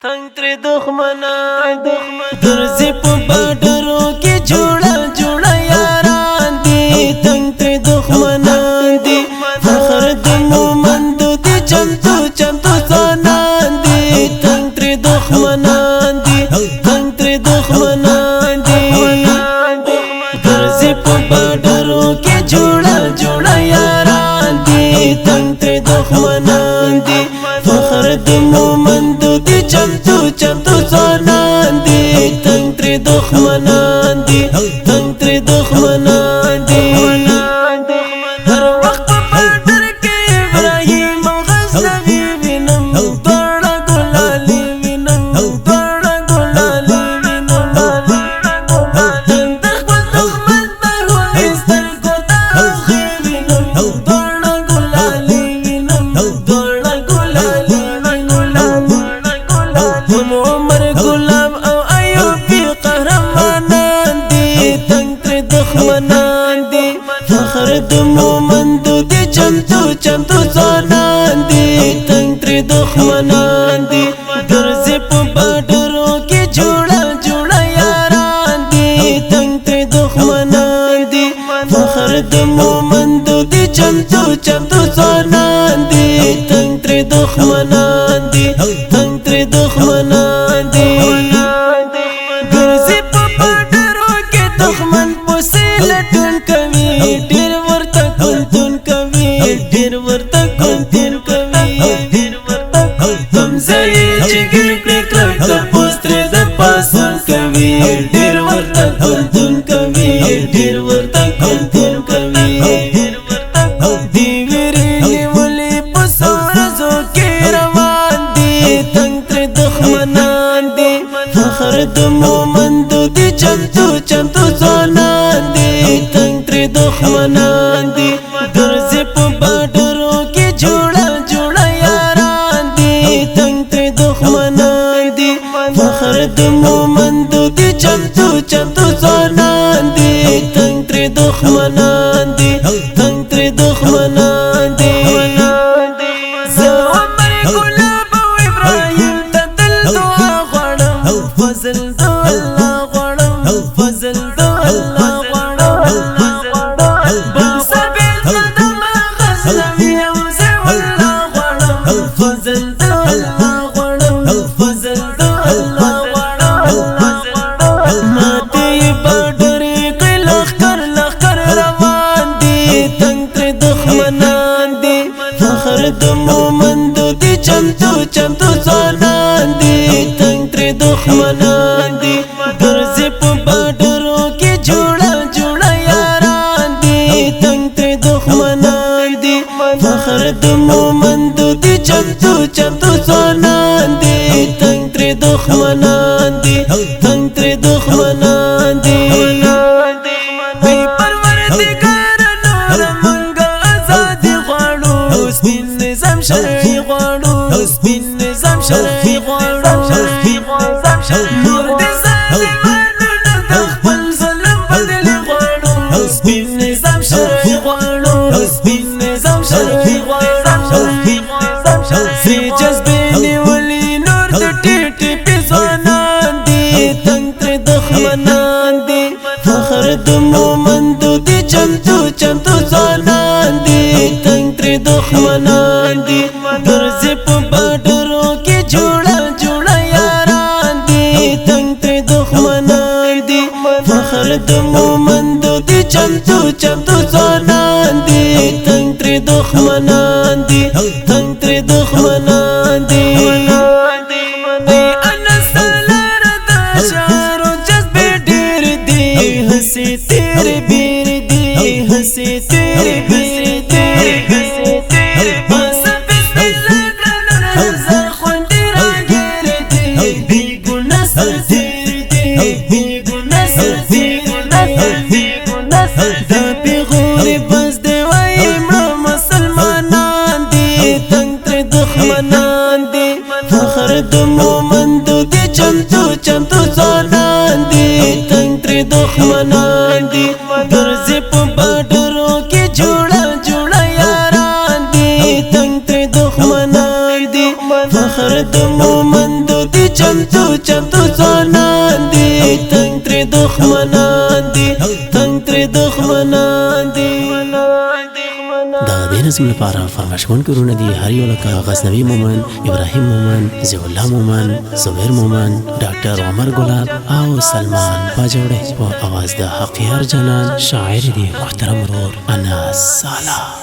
تنگ تر دښمنان دي ګرځي په باډرو کې جوړه جوړه یاران دي تنگ تر دښمنان دي فخر د مومندو دي چمتو چمتو ځوانان دي تنگ تر دښمنان دي تنگ تر دښمنان دي ګرځي په باډرو کې جوړه جوړه یاران دي تنگ تر دښمنان دي فخر د مومندو دي چمتو چمتو ځوانان دي تنگ تر دښمنان دي تنگ تر دښمنان دي هر وخت په باډر کې ابراهیم او غزنوي وینم دواړه ګلالي وینم دواړه ګلالي وینم د خپل دښمن پر وایستل ګوتاخې وینم دواړه ګلالي وینم دواړه ګلالي عمر غلام او ایوبی قهرمانان دي تنگ تر دښمنان دي فخر د مومندو دي چمتو چمتو ځوانان دي تنگ تر دښمنان دي ګرځي په باډرو کې جوړه جوړه یاران دي تنگ تر دښمنان دي فخر د مومندو دي چمتو چمتو ځوانان دي تنگ تر دښمنان دي تنگ تر دښمنان دي ګرځي په باډرو کې دښمن پسې لټون کوي ډېر ورته کلتون کوي ډېر ورته کلتون کوي هم ځای چې ګر کړې کلک د پوسترې د پاسون کوي ډېر ورته کلتون کوي ډېر ورته کلتون کوي دی ویرې ولې په سورزو کې روان دي تنگ تر دښمنان دي فخر د مومندو دي چمتو چمتو ځوانان دي تنگ تر دښمنان دي ګرځي په باډرو کې جوړه جوړه یاران دي تنگ تر دښمنان دي فخر د مومندو دي چمتو چمتو ځوانان دي تنگ تر دښمنان دي تنگ تر دښمنان دي زه عمر غلام او ابراهیم ته تل دعا غواړم فضل د الله غواړم فضل د الله غواړم بل سبیل د ما غزنوي او زه الله غواړم فضل د الله غواړم فضل د الله غواړم ماته باډرې کې لښکر لښکر روان دي تنگ تر دښمنان دي فخر د مومندو دي چمتو چمتو ځوانان دي تنگ تر دښمنان دي ګرځي په باډرو کې جوړه جوړه یاران دي تنگ تر دښمنان دي فخر د مومندو دي چمتو چمتو ځوانان دي تنگ تر دښمنان دي تنگ تر دښمنان دي وی پروردګار نور منګه آزادي غواړو سپین نظام شرعي غواړو سپین نظام شرعي غواړو نور دې ظالمانو نه د خپل ظلم بدل غواړو سپین نظام شرعي غواړو سپین نظام شرعي غواړو سي جذبې نیولي نور د ټیټې په ځوانان دي تنگ تر دښمنان دي فخر د مومندو دي چمتو چمتو ځوانان دي تنگ تر دښمنان دي ګرځي په باډرو کې جوړه جوړه یاران دي تنگ تر دښمنان دي فخر د مومندو دي چمتو چمتو ځوانان دي تنگ تر دښمنان دي تنگ تر دښمنان دي हंसी तेरे बीर दी हंसी तेरे बीर दी बस बिस्मिल्लाह करना नजर खुंडी रागीर दी बेगुना सरजीर दी बेगुना सरजीर बेगुना सरजीर बेगुरी बस देवाई मुसलमानान दी तंग तर दुश्मनान दी फखर द मोमंदो दी चमचो चमचो ज़ानान दी तंग तर दुश्मनान दी ګرځي په باډرو کې جوړه جوړه یاران دي تنگ تر دښمنان دي فخر د مومندو دي چمتو چمتو ځوانان دي تنگ تر دښمنان دي تنگ تر دښمنان دي دا د نظم لپاره فرمایشمن کورونه دي هر یو لکه غزنوي مومن ابراهیم مومن ضیاء الله مومن زبیر مومن ډاکټر عمر ګلاب او سلمان باجوړی په اواز د حقیار جانان شاعر دی محترم ورور انس سالا